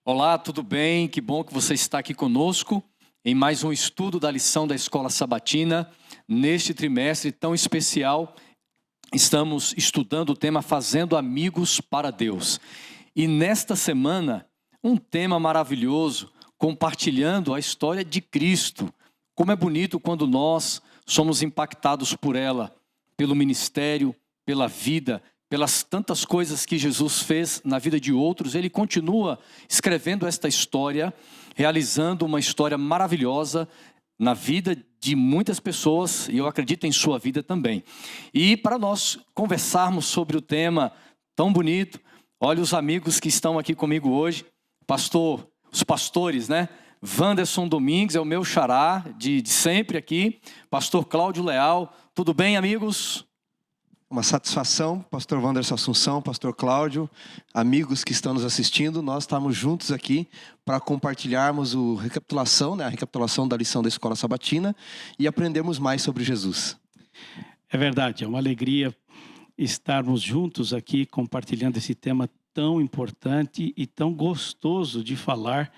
Olá, tudo bem? Que bom que você está aqui conosco em mais um estudo da lição da Escola Sabatina. Neste trimestre tão especial, estamos estudando o tema Fazendo Amigos para Deus. E nesta semana, um tema maravilhoso, compartilhando a história de Cristo. Como é bonito quando nós somos impactados por ela, pelo ministério, pela vida, pelas tantas coisas que Jesus fez na vida de outros. Ele continua escrevendo esta história, realizando uma história maravilhosa na vida de muitas pessoas, e eu acredito em sua vida também. E para nós conversarmos sobre o tema tão bonito, olha os amigos que estão aqui comigo hoje, os pastores, né? Wanderson Domingues é o meu xará de sempre aqui, pastor Cláudio Leal. Tudo bem, amigos? Uma satisfação, pastor Wanderson Assunção, pastor Cláudio, amigos que estão nos assistindo, nós estamos juntos aqui para compartilharmos a recapitulação da lição da Escola Sabatina e aprendermos mais sobre Jesus. É verdade, é uma alegria estarmos juntos aqui compartilhando esse tema tão importante e tão gostoso de falar,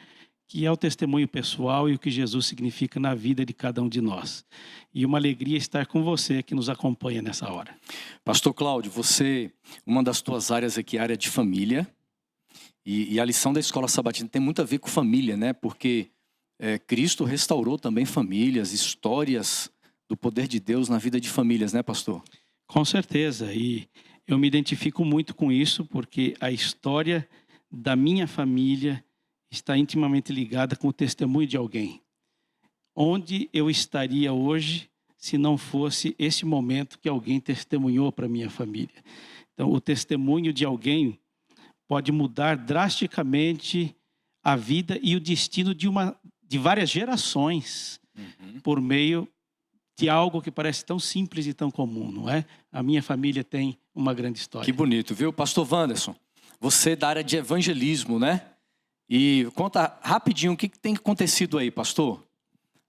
que é o testemunho pessoal e o que Jesus significa na vida de cada um de nós. E uma alegria estar com você que nos acompanha nessa hora. Pastor Cláudio, uma das tuas áreas aqui é a área de família, e a lição da Escola Sabatina tem muito a ver com família, né? Porque Cristo restaurou também famílias, histórias do poder de Deus na vida de famílias, né, pastor? Com certeza, e eu me identifico muito com isso, porque a história da minha família está intimamente ligada com o testemunho de alguém. Onde eu estaria hoje se não fosse esse momento que alguém testemunhou para minha família? Então, o testemunho de alguém pode mudar drasticamente a vida e o destino de várias gerações, por meio de algo que parece tão simples e tão comum, não é? A minha família tem uma grande história. Que bonito, viu? Pastor Wanderson, você é da área de evangelismo, né? E conta rapidinho o que tem acontecido aí, pastor?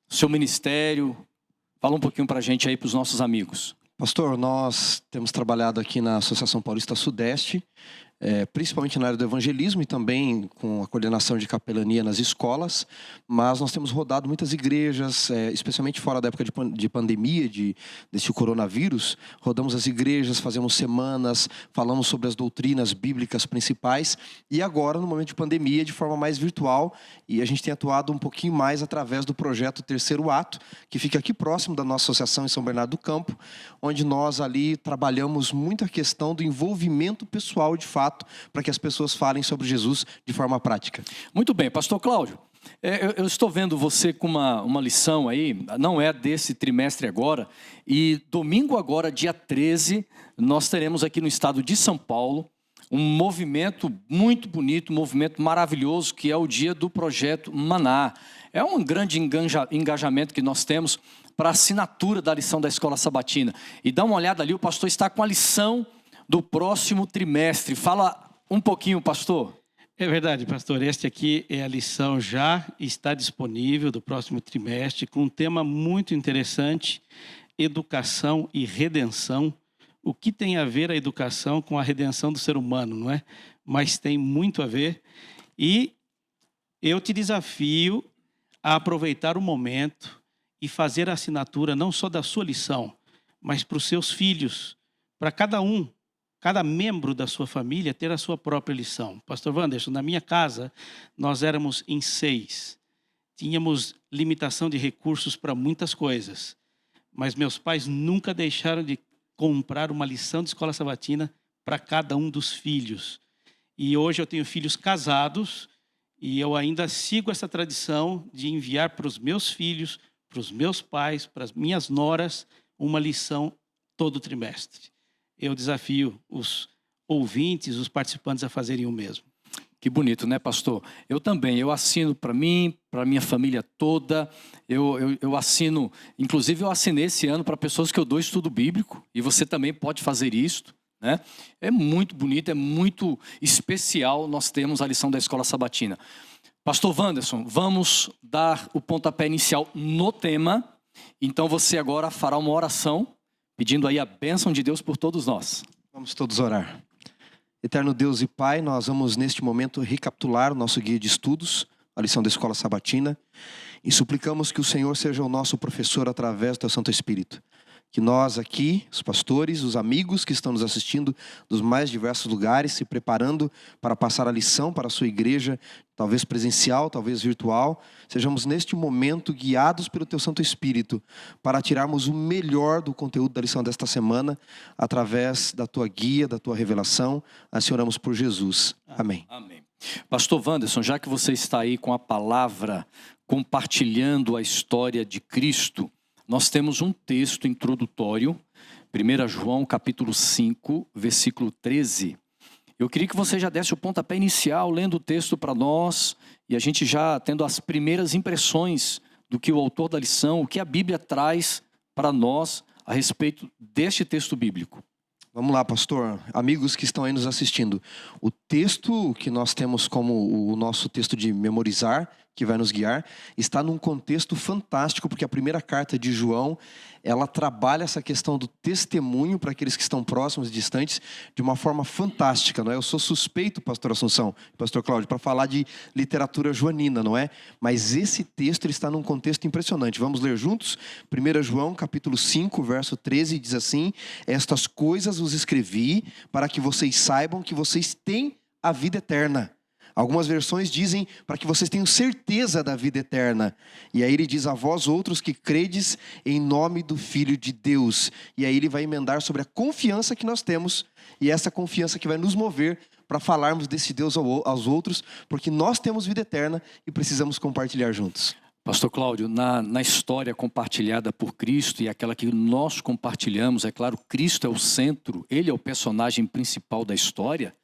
Seu ministério, fala um pouquinho para a gente aí, para os nossos amigos. Pastor, nós temos trabalhado aqui na Associação Paulista Sudeste, principalmente na área do evangelismo e também com a coordenação de capelania nas escolas, mas nós temos rodado muitas igrejas, especialmente fora da época de pandemia, desse coronavírus. Rodamos as igrejas, fazemos semanas, falamos sobre as doutrinas bíblicas principais, e agora, no momento de pandemia, de forma mais virtual, e a gente tem atuado um pouquinho mais através do projeto Terceiro Ato, que fica aqui próximo da nossa associação em São Bernardo do Campo, onde nós ali trabalhamos muito a questão do envolvimento pessoal, de fato, para que as pessoas falem sobre Jesus de forma prática. Muito bem, pastor Cláudio, eu estou vendo você com uma lição aí, não é desse trimestre agora, e domingo agora, dia 13, nós teremos aqui no estado de São Paulo um movimento muito bonito, um movimento maravilhoso, que é o dia do Projeto Maná. É um grande engajamento que nós temos para a assinatura da lição da Escola Sabatina. E dá uma olhada ali, o pastor está com a lição do próximo trimestre. Fala um pouquinho, pastor. É verdade, pastor. Este aqui é a lição, já está disponível do próximo trimestre, com um tema muito interessante: educação e redenção. O que tem a ver a educação com a redenção do ser humano, não é? Mas tem muito a ver. E eu te desafio a aproveitar o momento e fazer a assinatura não só da sua lição, mas para os seus filhos, para cada membro da sua família ter a sua própria lição. Pastor Wanderson, na minha casa, nós éramos em 6. Tínhamos limitação de recursos para muitas coisas, mas meus pais nunca deixaram de comprar uma lição de Escola Sabatina para cada um dos filhos. E hoje eu tenho filhos casados e eu ainda sigo essa tradição de enviar para os meus filhos, para os meus pais, para as minhas noras, uma lição todo trimestre. Eu desafio os ouvintes, os participantes a fazerem o mesmo. Que bonito, né, pastor? Eu também, eu assino para mim, para minha família toda, eu assino, inclusive eu assinei esse ano para pessoas que eu dou estudo bíblico, e você também pode fazer isso, né? É muito bonito, é muito especial nós termos a lição da Escola Sabatina. Pastor Wanderson, vamos dar o pontapé inicial no tema, então você agora fará uma oração, pedindo aí a bênção de Deus por todos nós. Vamos todos orar. Eterno Deus e Pai, nós vamos neste momento recapitular o nosso guia de estudos, a lição da Escola Sabatina, e suplicamos que o Senhor seja o nosso professor através do Teu Santo Espírito. Que nós aqui, os pastores, os amigos que estão nos assistindo dos mais diversos lugares, se preparando para passar a lição para a sua igreja, talvez presencial, talvez virtual, sejamos neste momento guiados pelo Teu Santo Espírito para tirarmos o melhor do conteúdo da lição desta semana, através da Tua guia, da Tua revelação. Assim oramos por Jesus. Amém. Amém. Pastor Wanderson, já que você está aí com a palavra, compartilhando a história de Cristo, nós temos um texto introdutório, 1 João capítulo 5, versículo 13. Eu queria que você já desse o pontapé inicial, lendo o texto para nós, e a gente já tendo as primeiras impressões do que o autor da lição, o que a Bíblia traz para nós a respeito deste texto bíblico. Vamos lá, pastor. Amigos que estão aí nos assistindo. O texto que nós temos como o nosso texto de memorizar, que vai nos guiar, está num contexto fantástico, porque a primeira carta de João, ela trabalha essa questão do testemunho para aqueles que estão próximos e distantes de uma forma fantástica, não é? Eu sou suspeito, pastor Assunção, pastor Cláudio, para falar de literatura joanina, não é? Mas esse texto ele está num contexto impressionante. Vamos ler juntos? 1 João, capítulo 5, verso 13, diz assim: estas coisas vos escrevi para que vocês saibam que vocês têm a vida eterna. Algumas versões dizem para que vocês tenham certeza da vida eterna. E aí ele diz: a vós outros que credes em nome do Filho de Deus. E aí ele vai emendar sobre a confiança que nós temos. E essa confiança que vai nos mover para falarmos desse Deus aos outros. Porque nós temos vida eterna e precisamos compartilhar juntos. Pastor Cláudio, na história compartilhada por Cristo e aquela que nós compartilhamos, é claro, Cristo é o centro, Ele é o personagem principal da história.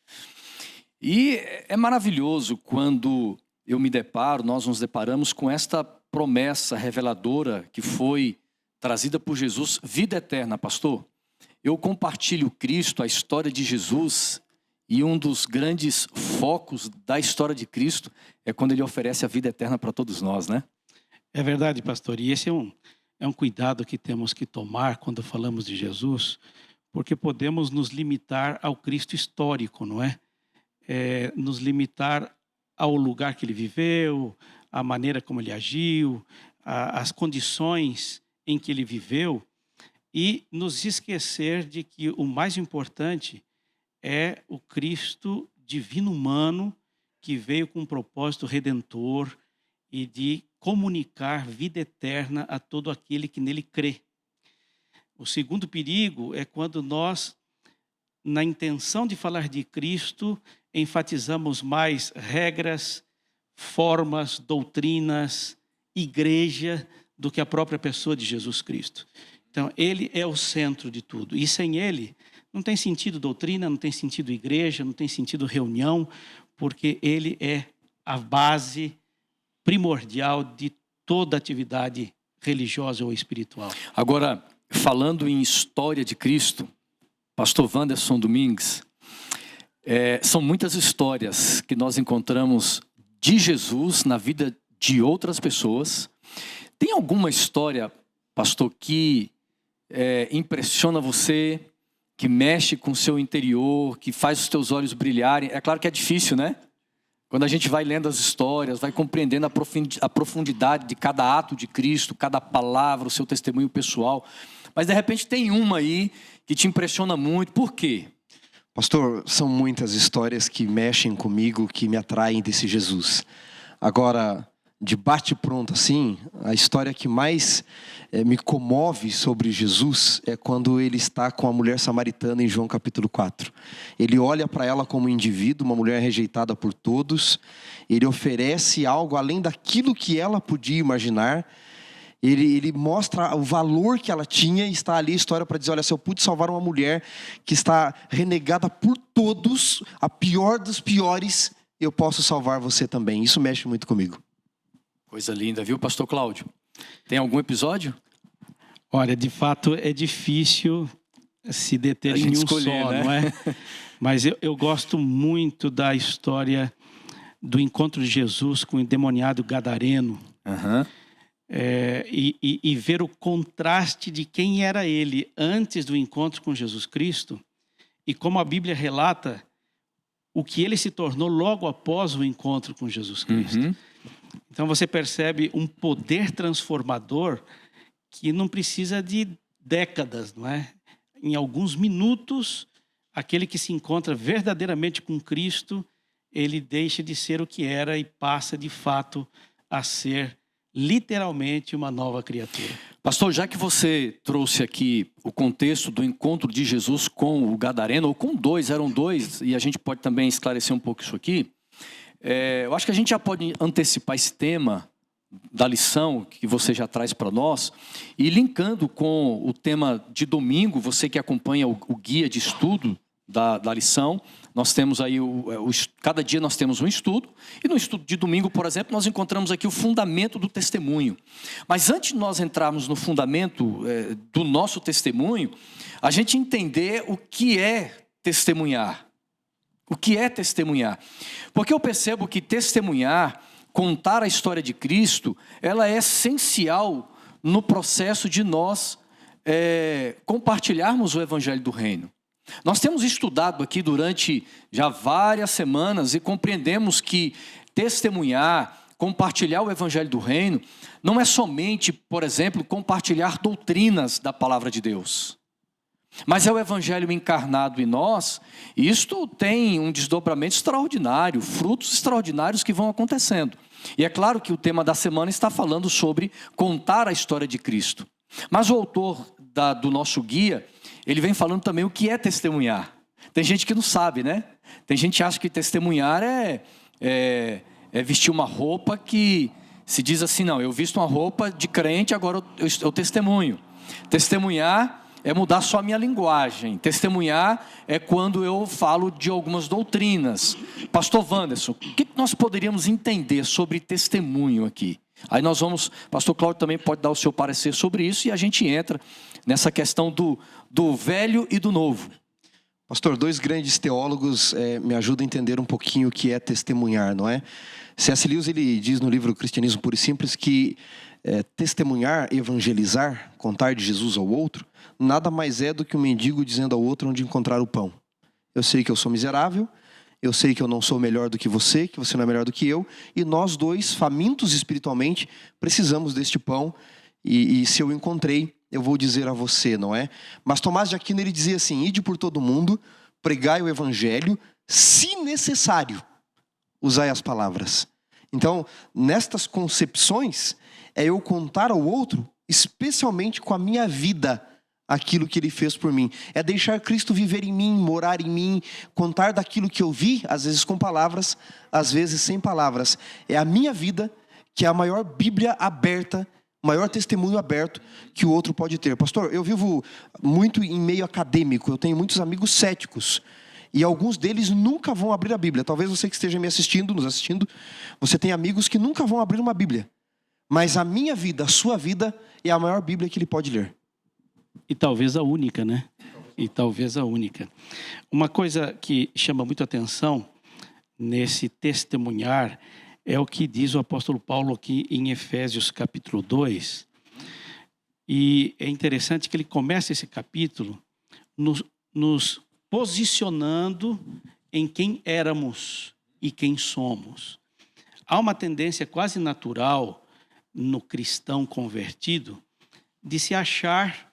E é maravilhoso quando nós nos deparamos com esta promessa reveladora que foi trazida por Jesus, vida eterna, pastor. Eu compartilho Cristo, a história de Jesus, e um dos grandes focos da história de Cristo é quando Ele oferece a vida eterna para todos nós, né? É verdade, pastor. E esse é um cuidado que temos que tomar quando falamos de Jesus, porque podemos nos limitar ao Cristo histórico, não é? Nos limitar ao lugar que ele viveu, à maneira como ele agiu, às condições em que ele viveu, e nos esquecer de que o mais importante é o Cristo divino humano que veio com um propósito redentor e de comunicar vida eterna a todo aquele que nele crê. O segundo perigo é quando nós, na intenção de falar de Cristo, enfatizamos mais regras, formas, doutrinas, igreja, do que a própria pessoa de Jesus Cristo. Então, Ele é o centro de tudo. E sem Ele, não tem sentido doutrina, não tem sentido igreja, não tem sentido reunião, porque Ele é a base primordial de toda atividade religiosa ou espiritual. Agora, falando em história de Cristo, pastor Wanderson Domingues, são muitas histórias que nós encontramos de Jesus na vida de outras pessoas. Tem alguma história, pastor, que impressiona você, que mexe com o seu interior, que faz os teus olhos brilharem? É claro que é difícil, né? Quando a gente vai lendo as histórias, vai compreendendo a profundidade de cada ato de Cristo, cada palavra, o seu testemunho pessoal. Mas de repente tem uma aí que te impressiona muito. Por quê? Pastor, são muitas histórias que mexem comigo, que me atraem desse Jesus. Agora, de bate-pronto assim, a história que mais me comove sobre Jesus é quando ele está com a mulher samaritana em João capítulo 4. Ele olha para ela como um indivíduo, uma mulher rejeitada por todos. Ele oferece algo além daquilo que ela podia imaginar. Ele mostra o valor que ela tinha e está ali a história para dizer, olha, se eu pude salvar uma mulher que está renegada por todos, a pior dos piores, eu posso salvar você também. Isso mexe muito comigo. Coisa linda, viu, pastor Cláudio? Tem algum episódio? Olha, de fato é difícil se deter em um escolher, só, né? não é? Mas eu gosto muito da história do encontro de Jesus com o endemoniado gadareno. Aham. E ver o contraste de quem era ele antes do encontro com Jesus Cristo e como a Bíblia relata o que ele se tornou logo após o encontro com Jesus Cristo. Uhum. Então você percebe um poder transformador que não precisa de décadas, não é? Em alguns minutos, aquele que se encontra verdadeiramente com Cristo, ele deixa de ser o que era e passa de fato a ser literalmente uma nova criatura. Pastor, já que você trouxe aqui o contexto do encontro de Jesus com o gadareno, ou com dois, eram dois, e a gente pode também esclarecer um pouco isso aqui, eu acho que a gente já pode antecipar esse tema da lição que você já traz para nós, e linkando com o tema de domingo, você que acompanha o guia de estudo da lição, nós temos aí, cada dia nós temos um estudo, e no estudo de domingo, por exemplo, nós encontramos aqui o fundamento do testemunho. Mas antes de nós entrarmos no fundamento do nosso testemunho, a gente entender o que é testemunhar. O que é testemunhar? Porque eu percebo que testemunhar, contar a história de Cristo, ela é essencial no processo de nós compartilharmos o Evangelho do Reino. Nós temos estudado aqui durante já várias semanas e compreendemos que testemunhar, compartilhar o Evangelho do Reino, não é somente, por exemplo, compartilhar doutrinas da palavra de Deus. Mas é o Evangelho encarnado em nós, e isto tem um desdobramento extraordinário, frutos extraordinários que vão acontecendo. E é claro que o tema da semana está falando sobre contar a história de Cristo. Mas o autor do nosso guia, ele vem falando também o que é testemunhar. Tem gente que não sabe, né? Tem gente que acha que testemunhar é vestir uma roupa que se diz assim, não, eu visto uma roupa de crente, agora eu testemunho. Testemunhar é mudar só a minha linguagem. Testemunhar é quando eu falo de algumas doutrinas. Pastor Wanderson, o que nós poderíamos entender sobre testemunho aqui? Aí nós vamos, pastor Cláudio também pode dar o seu parecer sobre isso e a gente entra nessa questão do velho e do novo. Pastor, dois grandes teólogos me ajudam a entender um pouquinho o que é testemunhar, não é? C.S. Lewis, ele diz no livro Cristianismo Puro e Simples que testemunhar, evangelizar, contar de Jesus ao outro, nada mais é do que um mendigo dizendo ao outro onde encontrar o pão. Eu sei que eu sou miserável, eu sei que eu não sou melhor do que você não é melhor do que eu, e nós dois, famintos espiritualmente, precisamos deste pão, e se eu encontrei, eu vou dizer a você, não é? Mas Tomás de Aquino, ele dizia assim, ide por todo mundo, pregai o evangelho, se necessário, usai as palavras. Então, nestas concepções, é eu contar ao outro, especialmente com a minha vida, aquilo que ele fez por mim. É deixar Cristo viver em mim, morar em mim, contar daquilo que eu vi, às vezes com palavras, às vezes sem palavras. É a minha vida que é a maior Bíblia aberta, o maior testemunho aberto que o outro pode ter. Pastor, eu vivo muito em meio acadêmico, eu tenho muitos amigos céticos, e alguns deles nunca vão abrir a Bíblia. Talvez você que esteja nos assistindo, você tem amigos que nunca vão abrir uma Bíblia. Mas a minha vida, a sua vida, é a maior Bíblia que ele pode ler. E talvez a única, né? E talvez a única. Uma coisa que chama muito atenção nesse testemunhar é o que diz o apóstolo Paulo aqui em Efésios capítulo 2. E é interessante que ele começa esse capítulo nos posicionando em quem éramos e quem somos. Há uma tendência quase natural no cristão convertido de se achar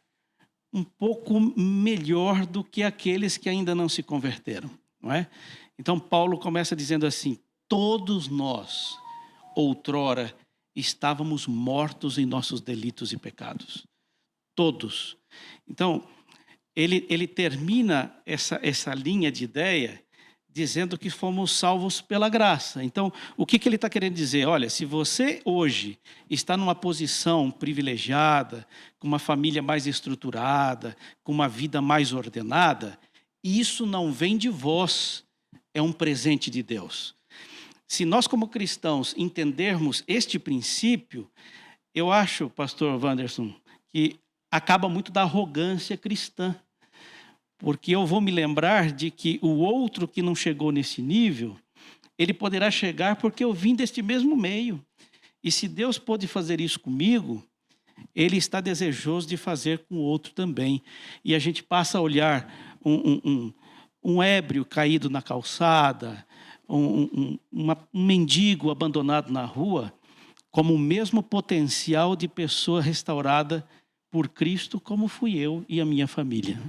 um pouco melhor do que aqueles que ainda não se converteram, não é? Então Paulo começa dizendo assim, todos nós, outrora, estávamos mortos em nossos delitos e pecados. Todos. Então, ele termina essa linha de ideia dizendo que fomos salvos pela graça. Então, o que ele está querendo dizer? Olha, se você hoje está numa posição privilegiada, com uma família mais estruturada, com uma vida mais ordenada, isso não vem de vós, é um presente de Deus. Se nós, como cristãos, entendermos este princípio, eu acho, pastor Wanderson, que acaba muito da arrogância cristã. Porque eu vou me lembrar de que o outro que não chegou nesse nível, ele poderá chegar porque eu vim deste mesmo meio. E se Deus pôde fazer isso comigo, Ele desejoso de fazer com o outro também. E a gente passa a olhar um ébrio caído na calçada, um mendigo abandonado na rua, como o mesmo potencial de pessoa restaurada por Cristo, como fui eu e a minha família.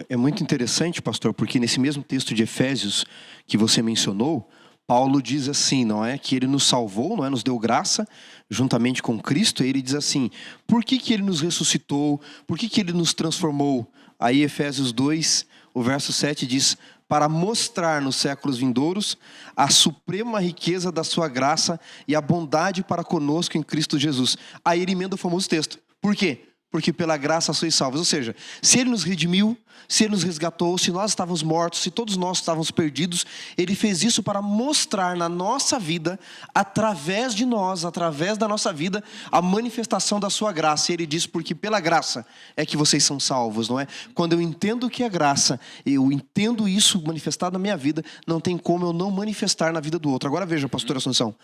É muito interessante, pastor, porque nesse mesmo texto de Efésios que você mencionou, Paulo diz assim, não é? Que ele nos salvou, não é? Nos deu graça, juntamente com Cristo, e ele diz assim, por que ele nos ressuscitou? Por que ele nos transformou? Aí Efésios 2, o verso 7 diz, para mostrar nos séculos vindouros a suprema riqueza da sua graça e a bondade para conosco em Cristo Jesus. Aí ele emenda o famoso texto. Por quê? Porque pela graça sois salvos. Ou seja, se Ele nos redimiu, se Ele nos resgatou, se nós estávamos mortos, se todos nós estávamos perdidos, Ele fez isso para mostrar na nossa vida, através de nós, através da nossa vida, a manifestação da sua graça. E Ele diz, porque pela graça é que vocês são salvos, não é? Quando eu entendo que é graça, eu entendo isso manifestado na minha vida, não tem como eu não manifestar na vida do outro. Agora veja, pastor Assunção,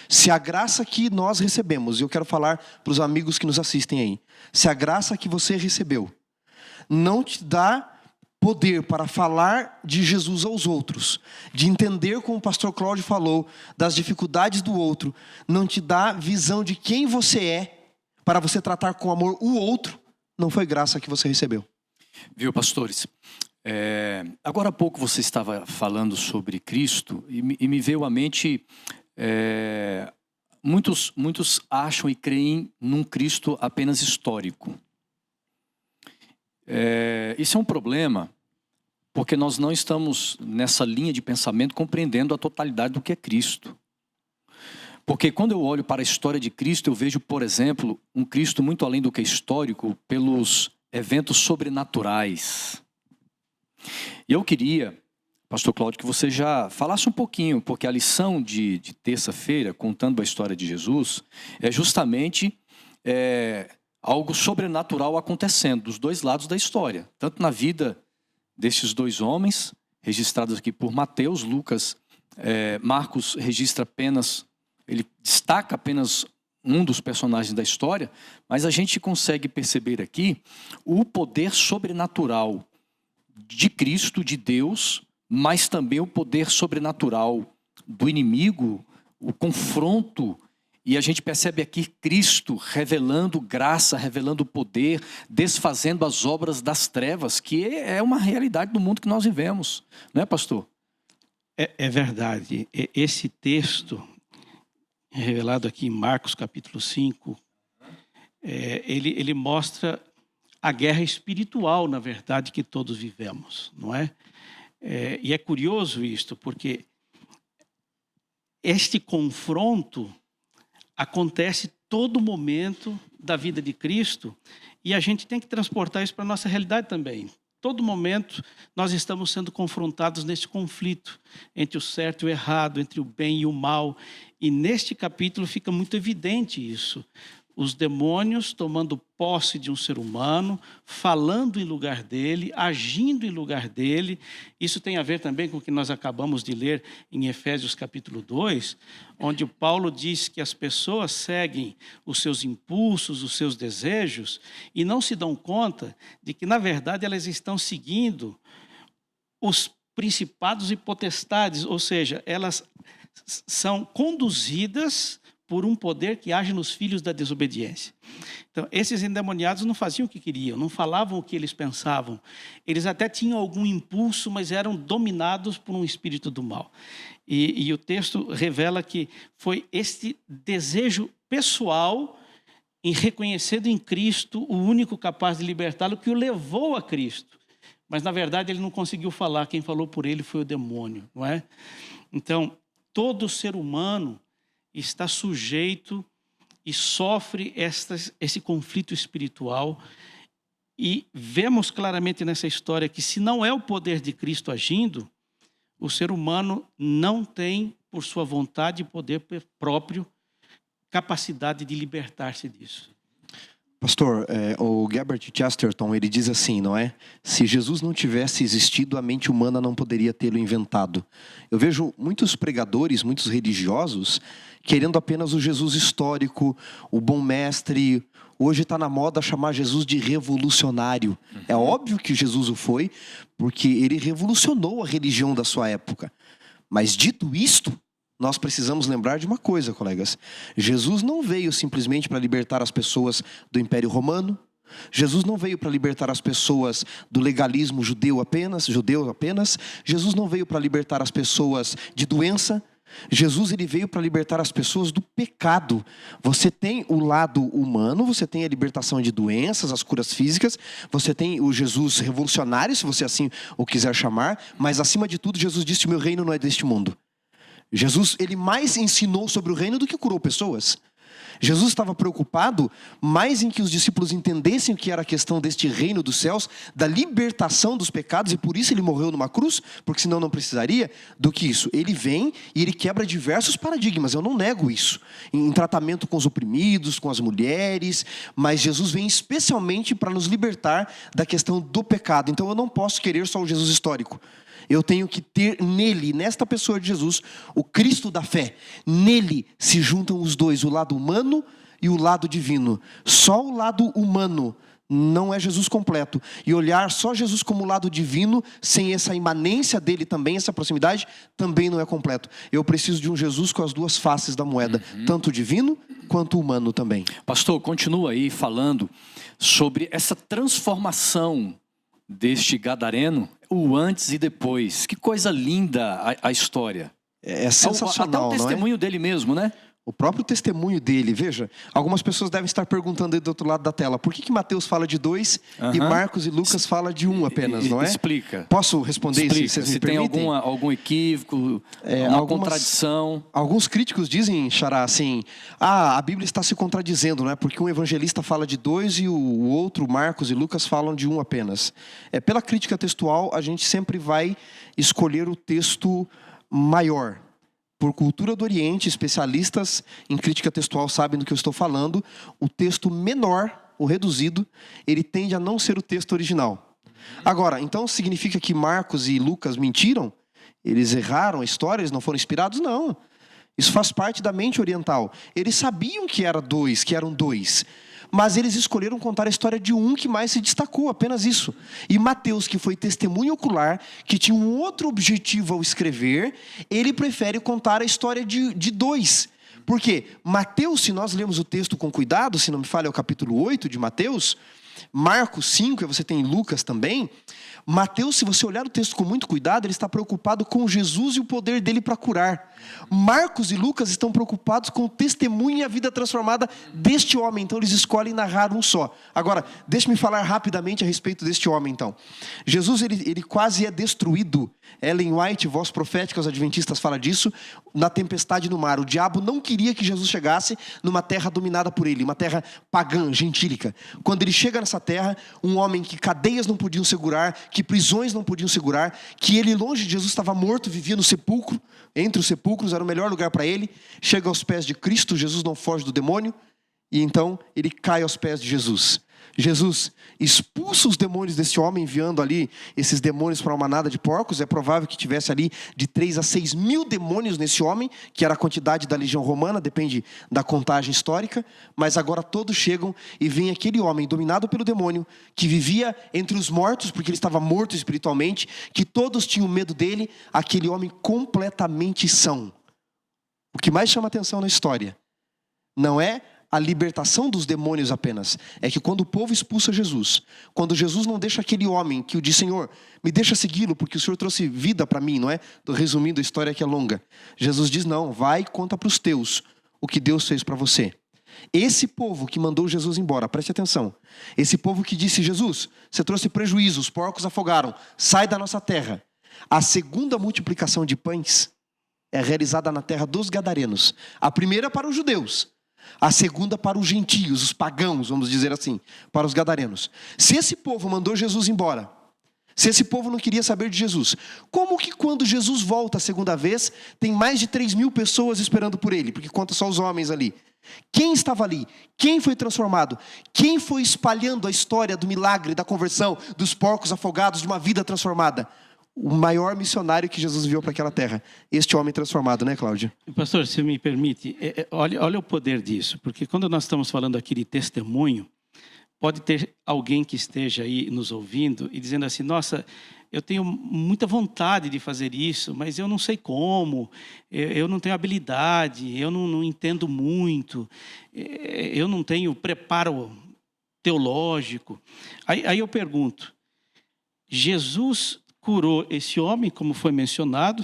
se a graça que nós recebemos, e eu quero falar para os amigos que nos assistem aí, se a graça que você recebeu não te dá poder para falar de Jesus aos outros, de entender como o pastor Cláudio falou, das dificuldades do outro, não te dá visão de quem você é, para você tratar com amor o outro, não foi graça que você recebeu. Viu, pastores? Agora há pouco você estava falando sobre Cristo e me veio à mente... Muitos acham e creem num Cristo apenas histórico. Isso é um problema, porque nós não estamos nessa linha de pensamento compreendendo a totalidade do que é Cristo. Porque quando eu olho para a história de Cristo, eu vejo, por exemplo, um Cristo muito além do que é histórico, pelos eventos sobrenaturais. E eu queria, pastor Cláudio, que você já falasse um pouquinho, porque a lição de terça-feira, contando a história de Jesus, é justamente algo sobrenatural acontecendo dos dois lados da história. Tanto na vida destes dois homens, registrados aqui por Mateus, Marcos registra apenas, ele destaca apenas um dos personagens da história, mas a gente consegue perceber aqui o poder sobrenatural de Cristo, de Deus, mas também o poder sobrenatural do inimigo, o confronto. E a gente percebe aqui Cristo revelando graça, revelando poder, desfazendo as obras das trevas, que é uma realidade do mundo que nós vivemos. Não é, pastor? É verdade. Esse texto, revelado aqui em Marcos capítulo 5, ele mostra a guerra espiritual, na verdade, que todos vivemos, não é? E é curioso isto, porque este confronto acontece todo momento da vida de Cristo e a gente tem que transportar isso para a nossa realidade também. Todo momento nós estamos sendo confrontados nesse conflito entre o certo e o errado, entre o bem e o mal. E neste capítulo fica muito evidente isso. Os demônios tomando posse de um ser humano, falando em lugar dele, agindo em lugar dele. Isso tem a ver também com o que nós acabamos de ler em Efésios capítulo 2, onde o Paulo diz que as pessoas seguem os seus impulsos, os seus desejos, e não se dão conta de que, na verdade, elas estão seguindo os principados e potestades, ou seja, elas são conduzidas por um poder que age nos filhos da desobediência. Então, esses endemoniados não faziam o que queriam, não falavam o que eles pensavam. Eles até tinham algum impulso, mas eram dominados por um espírito do mal. E o texto revela que foi este desejo pessoal em reconhecer em Cristo o único capaz de libertá-lo que o levou a Cristo. mas na verdade ele não conseguiu falar, quem falou por ele foi o demônio, não é? Então, todo ser humano está sujeito e sofre esse conflito espiritual, e vemos claramente nessa história que se não é o poder de Cristo agindo, o ser humano não tem, por sua vontade e poder próprio, capacidade de libertar-se disso. Pastor, o Herbert Chesterton, ele diz assim, não é? Se Jesus não tivesse existido, a mente humana não poderia tê-lo inventado. Eu vejo muitos pregadores, muitos religiosos, querendo apenas o Jesus histórico, o bom mestre. Hoje está na moda chamar Jesus de revolucionário. É óbvio que Jesus o foi, porque ele revolucionou a religião da sua época. Mas dito isto, nós precisamos lembrar de uma coisa, colegas. Jesus não veio simplesmente para libertar as pessoas do Império Romano. Jesus não veio para libertar as pessoas do legalismo judeu apenas. Jesus não veio para libertar as pessoas de doença. Jesus, ele veio para libertar as pessoas do pecado. Você tem o lado humano, você tem a libertação de doenças, as curas físicas, você tem o Jesus revolucionário, se você assim o quiser chamar, mas acima de tudo, Jesus disse: o meu reino não é deste mundo. Jesus, ele mais ensinou sobre o reino do que curou pessoas. Jesus estava preocupado mais em que os discípulos entendessem o que era a questão deste reino dos céus, da libertação dos pecados, e por isso ele morreu numa cruz, porque senão não precisaria, do que isso. Ele vem e ele quebra diversos paradigmas, eu não nego isso, em tratamento com os oprimidos, com as mulheres, mas Jesus vem especialmente para nos libertar da questão do pecado. Então eu não posso querer só o Jesus histórico. Eu tenho que ter nele, nesta pessoa de Jesus, o Cristo da fé. Nele se juntam os dois, o lado humano e o lado divino. Só o lado humano não é Jesus completo. E olhar só Jesus como o lado divino, sem essa imanência dele também, essa proximidade, também não é completo. Eu preciso de um Jesus com as duas faces da moeda, tanto divino quanto humano também. Pastor, continua aí falando sobre essa transformação deste gadareno, o antes e depois. Que coisa linda a história. É sensacional, até o testemunho dele mesmo, né? O próprio testemunho dele, veja, algumas pessoas devem estar perguntando aí do outro lado da tela, por que Mateus fala de 2 e Marcos e Lucas fala de 1 apenas, não é? Explica. Posso responder isso, se vocês me permitem? Tem algum equívoco, alguma contradição. Alguns críticos dizem, Xará, assim, a Bíblia está se contradizendo, não é? Porque um evangelista fala de 2 e o outro, Marcos e Lucas, falam de 1 apenas. Pela crítica textual, a gente sempre vai escolher o texto maior. Por cultura do Oriente, especialistas em crítica textual sabem do que eu estou falando. O texto menor, o reduzido, ele tende a não ser o texto original. Agora, então significa que Marcos e Lucas mentiram? Eles erraram a história? Eles não foram inspirados? Não. Isso faz parte da mente oriental. Eles sabiam que eram 2. Mas eles escolheram contar a história de um que mais se destacou, apenas isso. E Mateus, que foi testemunho ocular, que tinha um outro objetivo ao escrever, ele prefere contar a história de 2. Por quê? Mateus, se nós lemos o texto com cuidado, se não me falha é o capítulo 8 de Mateus, Marcos 5, e você tem Lucas também. Mateus, se você olhar o texto com muito cuidado, ele está preocupado com Jesus e o poder dele para curar. Marcos e Lucas estão preocupados com o testemunho e a vida transformada deste homem. Então eles escolhem narrar um só. Agora, deixe-me falar rapidamente a respeito deste homem então. Jesus, ele quase é destruído. Ellen White, voz profética, os adventistas fala disso, na tempestade no mar. O diabo não queria que Jesus chegasse numa terra dominada por ele, uma terra pagã, gentílica. Quando ele chega nessa terra, um homem que cadeias não podiam segurar, que prisões não podiam segurar, que ele longe de Jesus estava morto, vivia no sepulcro, entre os sepulcros, era o melhor lugar para ele. Chega aos pés de Cristo, Jesus não foge do demônio, e então ele cai aos pés de Jesus. Jesus expulsa os demônios desse homem, enviando ali esses demônios para uma manada de porcos. É provável que tivesse ali de 3 a 6 mil demônios nesse homem, que era a quantidade da legião romana, depende da contagem histórica. Mas agora todos chegam e vem aquele homem dominado pelo demônio, que vivia entre os mortos, porque ele estava morto espiritualmente, que todos tinham medo dele, aquele homem completamente são. O que mais chama atenção na história não é a libertação dos demônios apenas, é que quando o povo expulsa Jesus, quando Jesus não deixa aquele homem que o diz: Senhor, me deixa segui-lo, porque o Senhor trouxe vida para mim, não é? Estou resumindo a história que é longa. Jesus diz: não, vai e conta para os teus o que Deus fez para você. Esse povo que mandou Jesus embora, preste atenção. Esse povo que disse: Jesus, você trouxe prejuízo, os porcos afogaram, sai da nossa terra. A segunda multiplicação de pães é realizada na terra dos gadarenos. A primeira para os judeus, a segunda para os gentios, os pagãos, vamos dizer assim, para os gadarenos. Se esse povo mandou Jesus embora, se esse povo não queria saber de Jesus, como que quando Jesus volta a segunda vez, tem mais de 3.000 pessoas esperando por ele? Porque conta só os homens ali. Quem estava ali? Quem foi transformado? Quem foi espalhando a história do milagre, da conversão, dos porcos afogados, de uma vida transformada? O maior missionário que Jesus enviou para aquela terra. Este homem transformado, né, Cláudio? Pastor, se me permite, olha o poder disso. Porque quando nós estamos falando aqui de testemunho, pode ter alguém que esteja aí nos ouvindo e dizendo assim: nossa, eu tenho muita vontade de fazer isso, mas eu não sei como, eu não tenho habilidade, eu não entendo muito, eu não tenho preparo teológico. Aí eu pergunto, Jesus curou esse homem, como foi mencionado,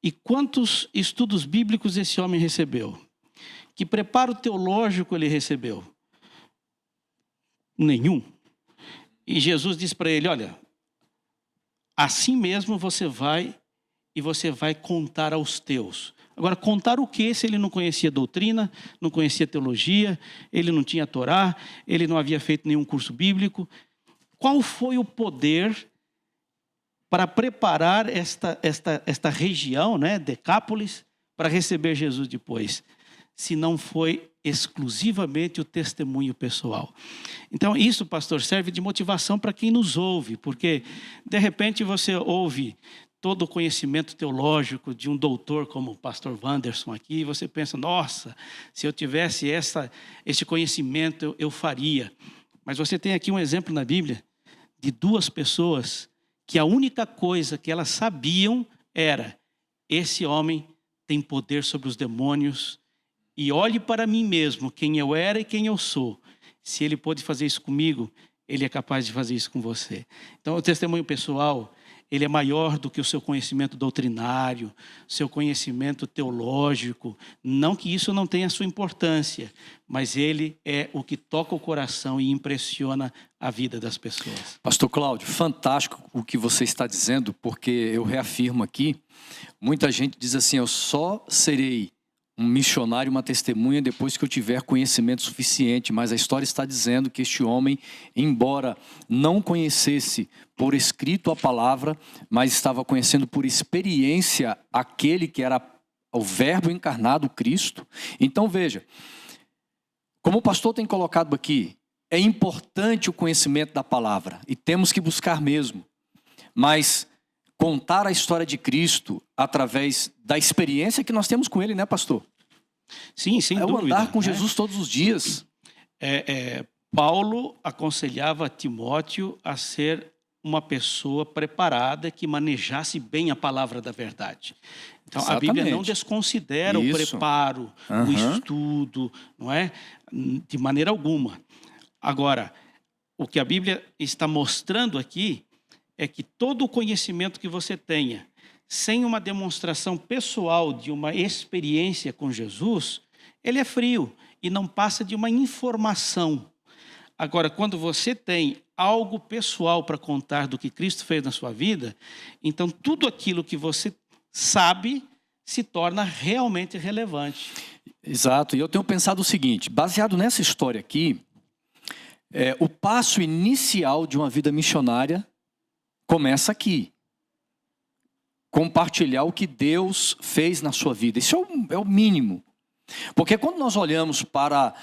e quantos estudos bíblicos esse homem recebeu? Que preparo teológico ele recebeu? Nenhum. E Jesus diz para ele: olha, assim mesmo você vai contar aos teus. Agora, contar o quê se ele não conhecia doutrina, não conhecia teologia, ele não tinha Torá, ele não havia feito nenhum curso bíblico? Qual foi o poder para preparar esta região, né, Decápolis, para receber Jesus depois, se não foi exclusivamente o testemunho pessoal? Então, isso, pastor, serve de motivação para quem nos ouve, porque, de repente, você ouve todo o conhecimento teológico de um doutor como o pastor Wanderson aqui, e você pensa: nossa, se eu tivesse esse conhecimento, eu faria. Mas você tem aqui um exemplo na Bíblia de duas pessoas que a única coisa que elas sabiam era: esse homem tem poder sobre os demônios, e olhe para mim mesmo, quem eu era e quem eu sou. Se ele pôde fazer isso comigo, ele é capaz de fazer isso com você. Então, o testemunho pessoal, ele é maior do que o seu conhecimento doutrinário, seu conhecimento teológico. Não que isso não tenha sua importância, mas ele é o que toca o coração e impressiona a vida das pessoas. Pastor Cláudio, fantástico o que você está dizendo, porque eu reafirmo aqui, muita gente diz assim: eu só serei um missionário, uma testemunha depois que eu tiver conhecimento suficiente, mas a história está dizendo que este homem, embora não conhecesse por escrito a palavra, mas estava conhecendo por experiência aquele que era o verbo encarnado, Cristo. Então veja, como o pastor tem colocado aqui, é importante o conhecimento da palavra e temos que buscar mesmo, mas contar a história de Cristo através da experiência que nós temos com ele, né, pastor? Sim, sem dúvida. É o andar com Jesus todos os dias. Paulo aconselhava Timóteo a ser uma pessoa preparada que manejasse bem a palavra da verdade. Então, exatamente. A Bíblia não desconsidera o preparo, o estudo, não é? De maneira alguma. Agora, o que a Bíblia está mostrando aqui é que todo o conhecimento que você tenha, sem uma demonstração pessoal de uma experiência com Jesus, ele é frio e não passa de uma informação. Agora, quando você tem algo pessoal para contar do que Cristo fez na sua vida, então tudo aquilo que você sabe se torna realmente relevante. Exato, e eu tenho pensado o seguinte, baseado nessa história aqui, o passo inicial de uma vida missionária começa aqui. Compartilhar o que Deus fez na sua vida. Isso é o mínimo. Porque quando nós olhamos para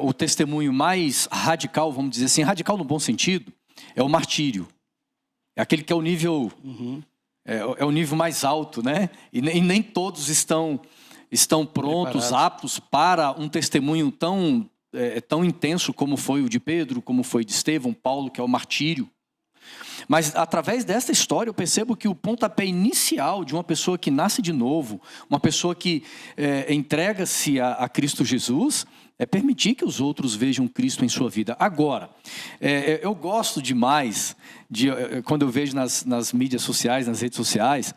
o testemunho mais radical, vamos dizer assim, radical no bom sentido, é o martírio. É aquele que é o nível, é o nível mais alto, né? E nem todos estão prontos, aptos para um testemunho tão intenso como foi o de Pedro, como foi de Estevão, Paulo, que é o martírio. Mas através desta história eu percebo que o pontapé inicial de uma pessoa que nasce de novo, uma pessoa que entrega-se a Cristo Jesus, é permitir que os outros vejam Cristo em sua vida. Agora, eu gosto demais, quando eu vejo nas mídias sociais, nas redes sociais,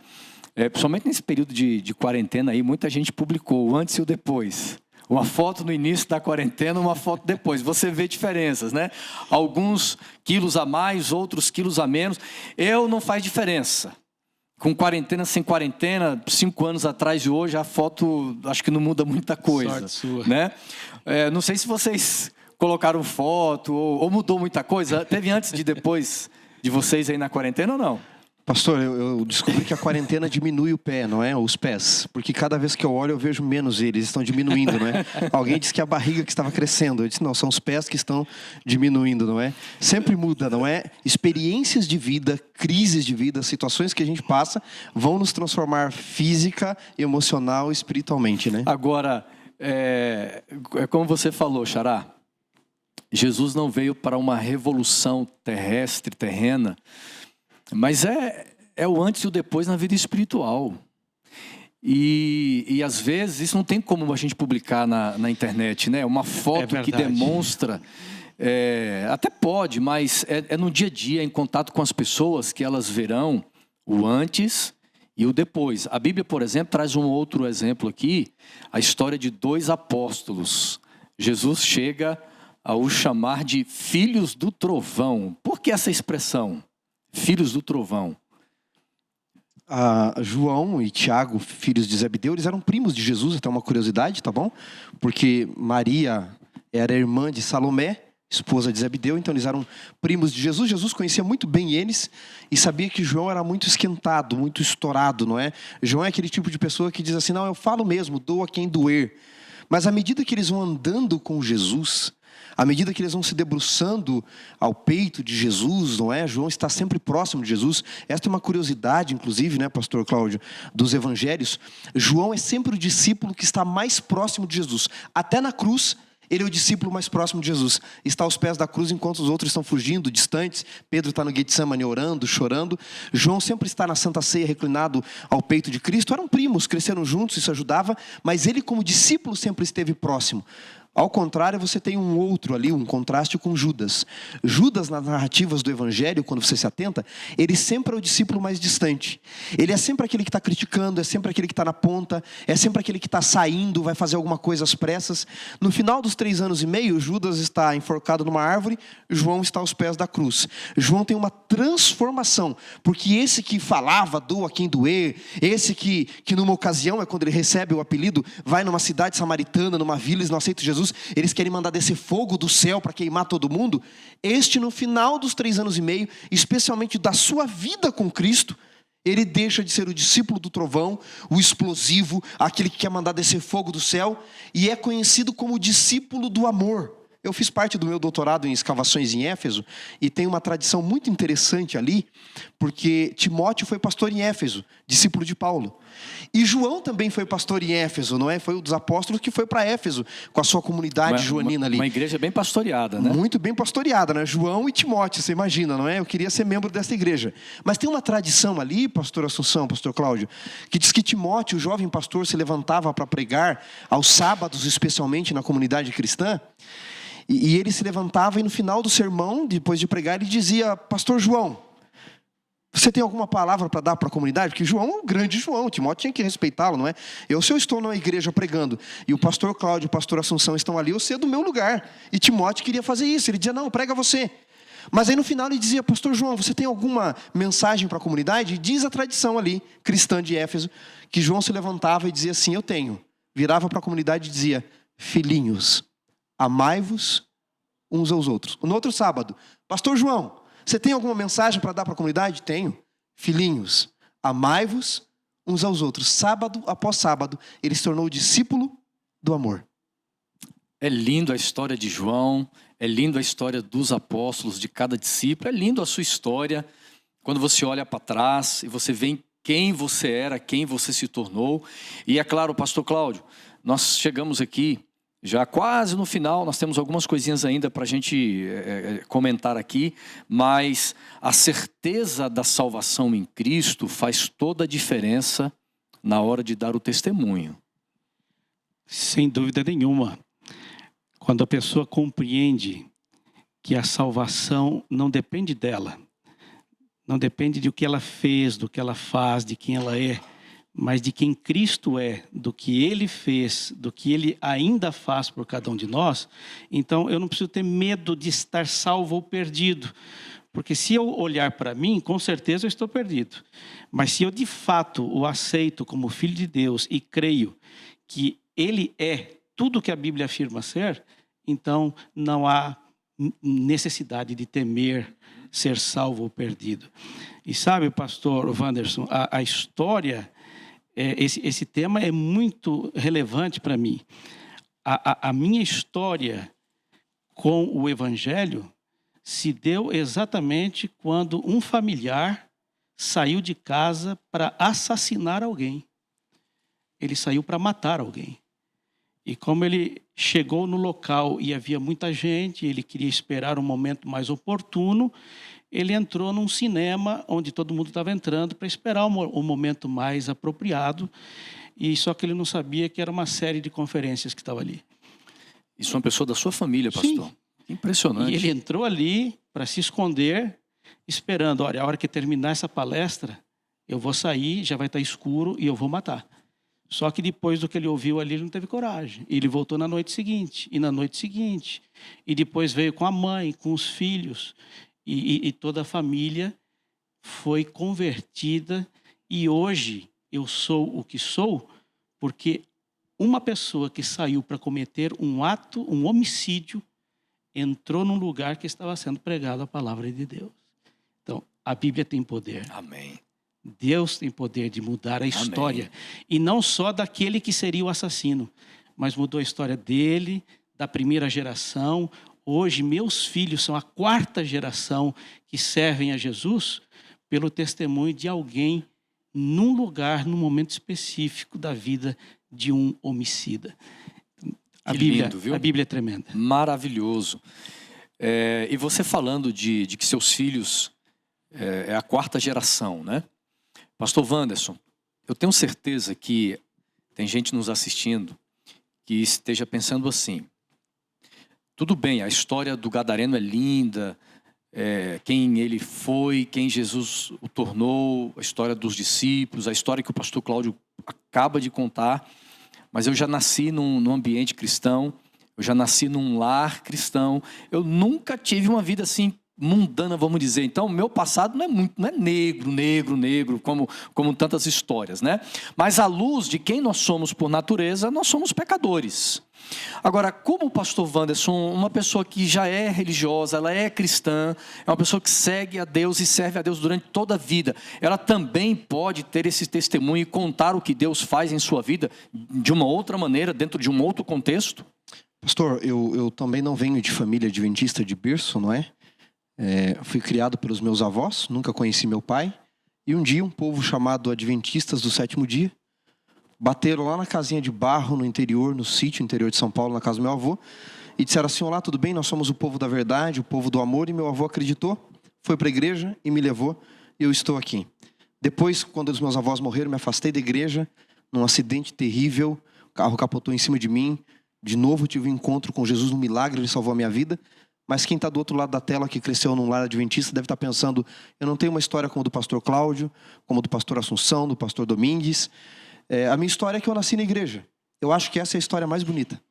principalmente nesse período de quarentena aí, muita gente publicou o antes e o depois. Uma foto no início da quarentena, uma foto depois. Você vê diferenças, né? Alguns quilos a mais, outros quilos a menos. Não faz diferença. Com quarentena, sem quarentena, 5 anos atrás e hoje, a foto acho que não muda muita coisa. Sorte sua. Né? Não sei se vocês colocaram foto ou mudou muita coisa. Teve antes e depois de vocês aí na quarentena ou não? Pastor, eu descobri que a quarentena diminui o pé, não é? Os pés. Porque cada vez que eu olho, eu vejo menos eles, estão diminuindo, não é? Alguém disse que a barriga que estava crescendo. Eu disse, não, são os pés que estão diminuindo, não é? Sempre muda, não é? Experiências de vida, crises de vida, situações que a gente passa, vão nos transformar física, emocional e espiritualmente, né? Agora, é como você falou, Xará. Jesus não veio para uma revolução terrestre, terrena, mas é o antes e o depois na vida espiritual. E às vezes isso não tem como a gente publicar na internet, né? Uma foto que demonstra, até pode, mas é no dia a dia, em contato com as pessoas, que elas verão o antes e o depois. A Bíblia, por exemplo, traz um outro exemplo aqui, a história de 2 apóstolos. Jesus chega a os chamar de filhos do trovão. Por que essa expressão? Filhos do trovão. João e Tiago, filhos de Zebedeu, eles eram primos de Jesus, até uma curiosidade, tá bom? Porque Maria era irmã de Salomé, esposa de Zebedeu, então eles eram primos de Jesus. Jesus conhecia muito bem eles e sabia que João era muito esquentado, muito estourado, não é? João é aquele tipo de pessoa que diz assim, não, eu falo mesmo, dou a quem doer. Mas à medida que eles vão andando com Jesus, à medida que eles vão se debruçando ao peito de Jesus, não é? João está sempre próximo de Jesus. Esta é uma curiosidade, inclusive, né, pastor Cláudio, dos evangelhos. João é sempre o discípulo que está mais próximo de Jesus. Até na cruz, ele é o discípulo mais próximo de Jesus. Está aos pés da cruz enquanto os outros estão fugindo, distantes. Pedro está no Getsemane orando, chorando. João sempre está na Santa Ceia, reclinado ao peito de Cristo. Eram primos, cresceram juntos, isso ajudava. Mas ele, como discípulo, sempre esteve próximo. Ao contrário, você tem um outro ali, um contraste com Judas. Judas, nas narrativas do Evangelho, quando você se atenta, ele sempre é o discípulo mais distante. Ele é sempre aquele que está criticando, é sempre aquele que está na ponta, é sempre aquele que está saindo, vai fazer alguma coisa às pressas. No final dos 3 anos e meio, Judas está enforcado numa árvore, João está aos pés da cruz. João tem uma transformação, porque esse que falava, doa quem doer, esse que numa ocasião, é quando ele recebe o apelido, vai numa cidade samaritana, numa vila, eles não aceitam Jesus, eles querem mandar descer fogo do céu para queimar todo mundo. Este, no final dos 3 anos e meio, especialmente da sua vida com Cristo, ele deixa de ser o discípulo do trovão, o explosivo, aquele que quer mandar descer fogo do céu, e é conhecido como o discípulo do amor. Eu fiz parte do meu doutorado em escavações em Éfeso, e tem uma tradição muito interessante ali, porque Timóteo foi pastor em Éfeso, discípulo de Paulo. E João também foi pastor em Éfeso, não é? Foi um dos apóstolos que foi para Éfeso, com a sua comunidade joanina ali. Uma igreja bem pastoreada, né? Muito bem pastoreada, né? João e Timóteo, você imagina, não é? Eu queria ser membro dessa igreja. Mas tem uma tradição ali, pastor Assunção, pastor Cláudio, que diz que Timóteo, o jovem pastor, se levantava para pregar aos sábados, especialmente na comunidade cristã. E ele se levantava e no final do sermão, depois de pregar, ele dizia, pastor João, você tem alguma palavra para dar para a comunidade? Porque João é um grande João, Timóteo tinha que respeitá-lo, não é? Se eu estou na igreja pregando e o pastor Cláudio e o pastor Assunção estão ali, eu sei do meu lugar. E Timóteo queria fazer isso, ele dizia, não, prega você. Mas aí no final ele dizia, pastor João, você tem alguma mensagem para a comunidade? E diz a tradição ali, cristã de Éfeso, que João se levantava e dizia assim, eu tenho. Virava para a comunidade e dizia, filhinhos, amai-vos uns aos outros. No outro sábado, pastor João, você tem alguma mensagem para dar para a comunidade? Tenho. Filhinhos, amai-vos uns aos outros. Sábado após sábado, ele se tornou discípulo do amor. É lindo a história de João, é lindo a história dos apóstolos, de cada discípulo, é lindo a sua história. Quando você olha para trás e você vê quem você era, quem você se tornou. E é claro, pastor Cláudio, nós chegamos aqui já quase no final, nós temos algumas coisinhas ainda para a gente comentar aqui, mas a certeza da salvação em Cristo faz toda a diferença na hora de dar o testemunho. Sem dúvida nenhuma. Quando a pessoa compreende que a salvação não depende dela, não depende do que ela fez, do que ela faz, de quem ela é, mas de quem Cristo é, do que Ele fez, do que Ele ainda faz por cada um de nós, então eu não preciso ter medo de estar salvo ou perdido. Porque se eu olhar para mim, com certeza eu estou perdido. Mas se eu de fato o aceito como filho de Deus e creio que Ele é tudo que a Bíblia afirma ser, então não há necessidade de temer ser salvo ou perdido. E sabe, pastor Wanderson, a história, esse tema é muito relevante para mim. A minha história com o Evangelho se deu exatamente quando um familiar saiu de casa para assassinar alguém. Ele saiu para matar alguém. E como ele chegou no local e havia muita gente, ele queria esperar um momento mais oportuno, ele entrou num cinema onde todo mundo estava entrando para esperar um momento mais apropriado, e só que ele não sabia que era uma série de conferências que estava ali. Isso é uma pessoa da sua família, pastor? Sim. Impressionante. E ele entrou ali para se esconder, esperando, olha, a hora que terminar essa palestra, eu vou sair, já vai estar escuro e eu vou matar. Só que depois do que ele ouviu ali, ele não teve coragem. Ele voltou na noite seguinte, e na noite seguinte. E depois veio com a mãe, com os filhos. E toda a família foi convertida. E hoje eu sou o que sou, porque uma pessoa que saiu para cometer um ato, um homicídio, entrou num lugar que estava sendo pregado a palavra de Deus. Então, a Bíblia tem poder. Amém. Deus tem poder de mudar a história. Amém. E não só daquele que seria o assassino, mas mudou a história dele, da primeira geração. Hoje, meus filhos são a 4ª geração que servem a Jesus pelo testemunho de alguém num lugar, num momento específico da vida de um homicida. A Bíblia é tremenda. Maravilhoso. E você falando de que seus filhos é a 4ª geração, né? Pastor Wanderson, eu tenho certeza que tem gente nos assistindo que esteja pensando assim: tudo bem, a história do Gadareno é linda, quem ele foi, quem Jesus o tornou, a história dos discípulos, a história que o pastor Cláudio acaba de contar, mas eu já nasci num ambiente cristão, eu já nasci num lar cristão, eu nunca tive uma vida assim mundana, vamos dizer. Então, o meu passado não é negro, como tantas histórias, né? Mas à luz de quem nós somos por natureza, nós somos pecadores. Agora, como o pastor Wanderson, uma pessoa que já é religiosa, ela é cristã, é uma pessoa que segue a Deus e serve a Deus durante toda a vida, ela também pode ter esse testemunho e contar o que Deus faz em sua vida de uma outra maneira, dentro de um outro contexto? Pastor, eu também não venho de família adventista de berço, não é? Fui criado pelos meus avós, nunca conheci meu pai. E um dia um povo chamado Adventistas do Sétimo Dia bateram lá na casinha de barro no interior, no sítio interior de São Paulo, na casa do meu avô, e disseram assim: olá, tudo bem? Nós somos o povo da verdade, o povo do amor. E meu avô acreditou, foi para a igreja e me levou, e eu estou aqui. Depois, quando os meus avós morreram, me afastei da igreja, num acidente terrível, o carro capotou em cima de mim. De novo tive um encontro com Jesus, um milagre, ele salvou a minha vida. Mas quem está do outro lado da tela, que cresceu num lar adventista, deve estar pensando: eu não tenho uma história como a do pastor Cláudio, como a do pastor Assunção, do pastor Domingues. A minha história é que eu nasci na igreja. Eu acho que essa é a história mais bonita.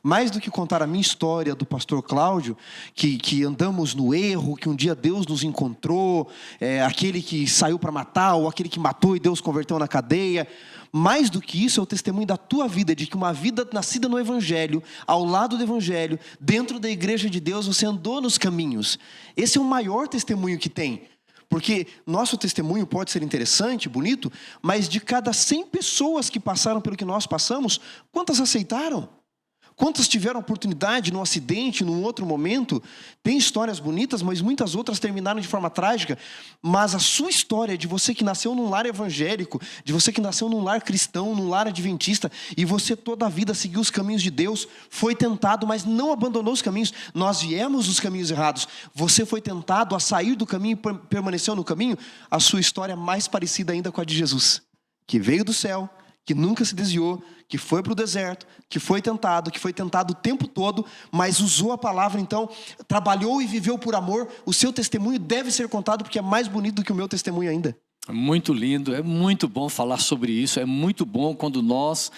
Mais do que contar a minha história do pastor Cláudio, que andamos no erro, que um dia Deus nos encontrou, aquele que saiu para matar, ou aquele que matou e Deus converteu na cadeia. Mais do que isso é o testemunho da tua vida, de que uma vida nascida no Evangelho, ao lado do Evangelho, dentro da igreja de Deus, você andou nos caminhos. Esse é o maior testemunho que tem. Porque nosso testemunho pode ser interessante, bonito, mas de cada 100 pessoas que passaram pelo que nós passamos, quantas aceitaram? Quantas tiveram oportunidade num acidente, num outro momento? Tem histórias bonitas, mas muitas outras terminaram de forma trágica. Mas a sua história de você que nasceu num lar evangélico, de você que nasceu num lar cristão, num lar adventista, e você toda a vida seguiu os caminhos de Deus, foi tentado, mas não abandonou os caminhos. Nós viemos dos caminhos errados. Você foi tentado a sair do caminho e permaneceu no caminho. A sua história é mais parecida ainda com a de Jesus, que veio do céu, que nunca se desviou, que foi para o deserto, que foi tentado o tempo todo, mas usou a palavra, então, trabalhou e viveu por amor. O seu testemunho deve ser contado, porque é mais bonito do que o meu testemunho ainda. Muito lindo, é muito bom falar sobre isso, é muito bom quando nós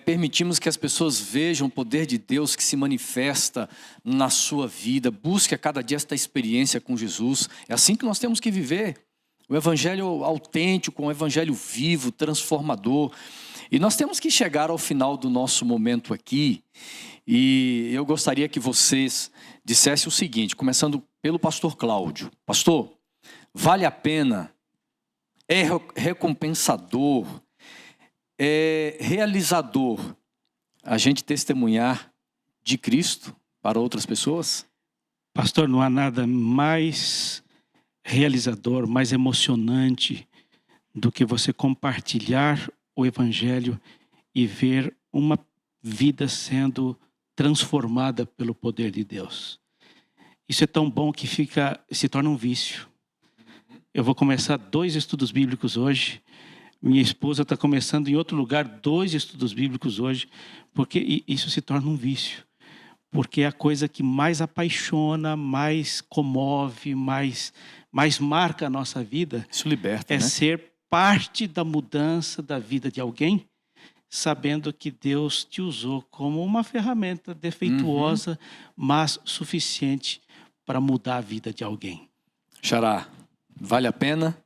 permitimos que as pessoas vejam o poder de Deus que se manifesta na sua vida. Busque a cada dia esta experiência com Jesus. É assim que nós temos que viver. O evangelho autêntico, um evangelho vivo, transformador. E nós temos que chegar ao final do nosso momento aqui. E eu gostaria que vocês dissessem o seguinte, começando pelo pastor Cláudio. Pastor, vale a pena, é recompensador, é realizador a gente testemunhar de Cristo para outras pessoas? Pastor, não há nada mais realizador, mais emocionante do que você compartilhar o evangelho e ver uma vida sendo transformada pelo poder de Deus. Isso é tão bom que se torna um vício. Eu vou começar 2 estudos bíblicos hoje. Minha esposa está começando em outro lugar 2 estudos bíblicos hoje, porque isso se torna um vício. Porque é a coisa que mais apaixona, mais comove, mais marca a nossa vida. Isso liberta, é né? Ser parte da mudança da vida de alguém, sabendo que Deus te usou como uma ferramenta defeituosa, mas suficiente para mudar a vida de alguém. Xará, vale a pena?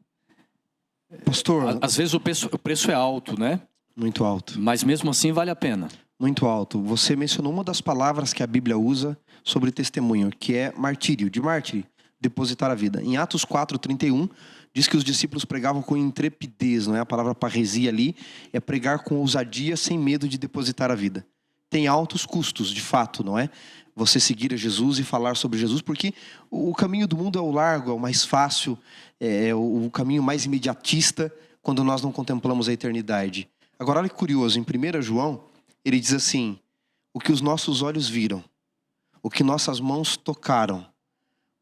Pastor, Às vezes o preço é alto, né? muito alto. Mas mesmo assim vale a pena. Muito alto. Você mencionou uma das palavras que a Bíblia usa sobre testemunho, que é martírio, de mártir, depositar a vida. Em Atos 4:31, diz que os discípulos pregavam com intrepidez, não é? A palavra parresia ali é pregar com ousadia, sem medo de depositar a vida. Tem altos custos, de fato, não é? Você seguir a Jesus e falar sobre Jesus, porque o caminho do mundo é o largo, é o mais fácil, é o caminho mais imediatista, quando nós não contemplamos a eternidade. Agora, olha que curioso, em 1 João, ele diz assim: o que os nossos olhos viram, o que nossas mãos tocaram,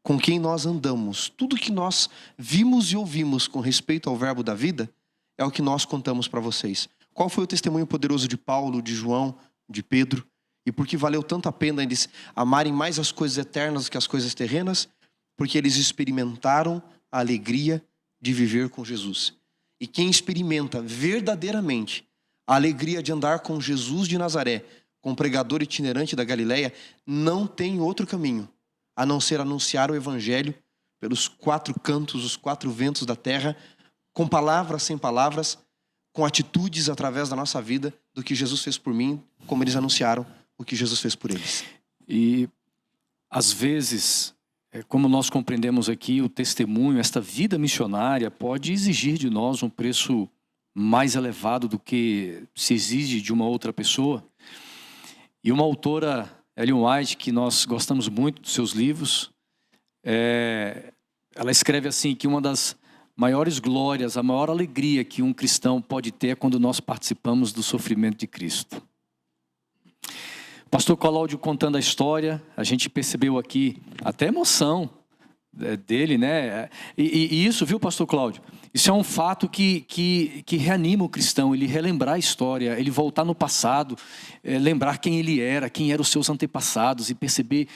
com quem nós andamos, tudo que nós vimos e ouvimos com respeito ao verbo da vida, é o que nós contamos para vocês. Qual foi o testemunho poderoso de Paulo, de João, de Pedro? E por que valeu tanto a pena eles amarem mais as coisas eternas do que as coisas terrenas? Porque eles experimentaram a alegria de viver com Jesus. E quem experimenta verdadeiramente a alegria de andar com Jesus de Nazaré, com o pregador itinerante da Galileia, não tem outro caminho a não ser anunciar o evangelho pelos 4 cantos, os 4 ventos da terra, com palavras, sem palavras, com atitudes através da nossa vida, do que Jesus fez por mim, como eles anunciaram o que Jesus fez por eles. E às vezes, como nós compreendemos aqui, o testemunho, esta vida missionária pode exigir de nós um preço mais elevado do que se exige de uma outra pessoa. E uma autora, Ellen White, que nós gostamos muito dos seus livros, ela escreve assim que uma das maiores glórias, a maior alegria que um cristão pode ter é quando nós participamos do sofrimento de Cristo. Pastor Cláudio contando a história, a gente percebeu aqui até emoção dele, né? E isso, viu, pastor Cláudio? Isso é um fato que reanima o cristão, ele relembrar a história, ele voltar no passado, lembrar quem ele era, quem eram os seus antepassados e perceber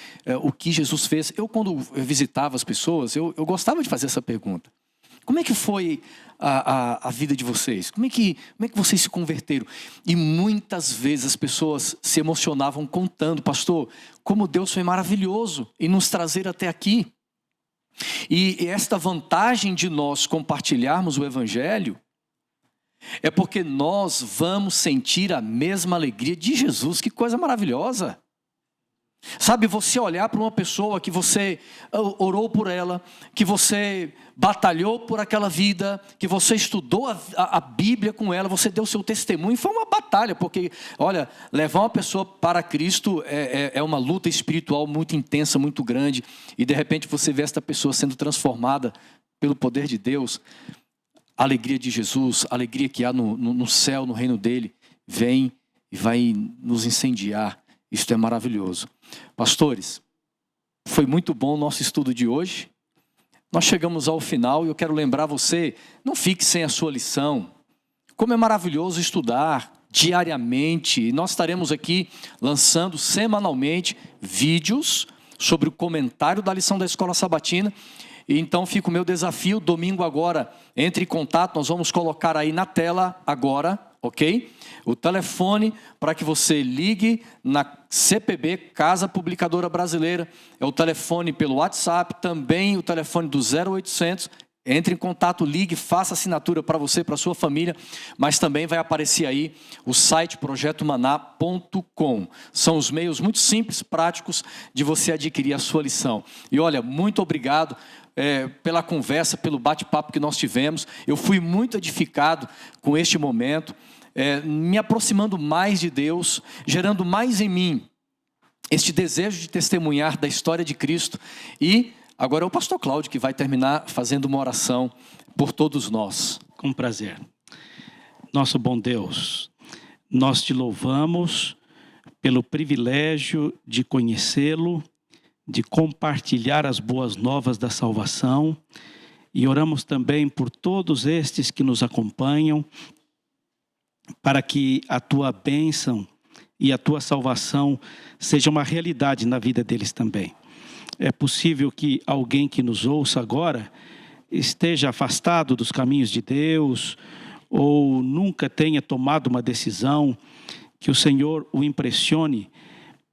o que Jesus fez. Eu, quando visitava as pessoas, eu gostava de fazer essa pergunta. Como é que foi a vida de vocês? Como é que vocês se converteram? E muitas vezes as pessoas se emocionavam contando, pastor, como Deus foi maravilhoso em nos trazer até aqui. E esta vantagem de nós compartilharmos o evangelho é porque nós vamos sentir a mesma alegria de Jesus. Que coisa maravilhosa! Sabe, você olhar para uma pessoa que você orou por ela, que você batalhou por aquela vida, que você estudou a Bíblia com ela, você deu seu testemunho, foi uma batalha, porque, olha, levar uma pessoa para Cristo é uma luta espiritual muito intensa, muito grande, e de repente você vê esta pessoa sendo transformada pelo poder de Deus, a alegria de Jesus, a alegria que há no céu, no reino dele, vem e vai nos incendiar. Isto é maravilhoso. Pastores, foi muito bom o nosso estudo de hoje. Nós chegamos ao final e eu quero lembrar você, não fique sem a sua lição. Como é maravilhoso estudar diariamente. E nós estaremos aqui lançando semanalmente vídeos sobre o comentário da lição da Escola Sabatina. E então fica o meu desafio, domingo agora, entre em contato, nós vamos colocar aí na tela agora, ok? O telefone para que você ligue na CPB, Casa Publicadora Brasileira, é o telefone pelo WhatsApp, também o telefone do 0800, entre em contato, ligue, faça assinatura para você, para a sua família, mas também vai aparecer aí o site projetomaná.com. São os meios muito simples, práticos, de você adquirir a sua lição. E olha, muito obrigado pela conversa, pelo bate-papo que nós tivemos. Eu fui muito edificado com este momento, me aproximando mais de Deus, gerando mais em mim este desejo de testemunhar da história de Cristo. E agora é o pastor Cláudio que vai terminar fazendo uma oração por todos nós. Com prazer. Nosso bom Deus, nós te louvamos pelo privilégio de conhecê-lo, de compartilhar as boas novas da salvação, e oramos também por todos estes que nos acompanham, para que a tua bênção e a tua salvação seja uma realidade na vida deles também. É possível que alguém que nos ouça agora esteja afastado dos caminhos de Deus ou nunca tenha tomado uma decisão, que o Senhor o impressione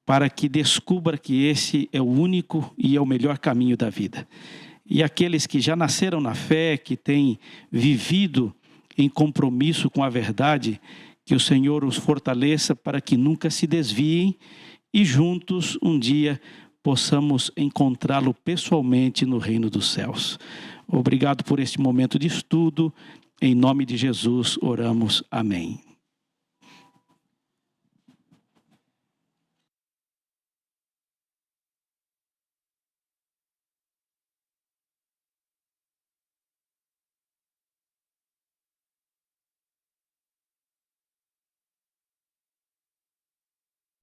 para que descubra que esse é o único e é o melhor caminho da vida. E aqueles que já nasceram na fé, que têm vivido em compromisso com a verdade, que o Senhor os fortaleça para que nunca se desviem e juntos um dia possamos encontrá-lo pessoalmente no reino dos céus. Obrigado por este momento de estudo. Em nome de Jesus oramos. Amém.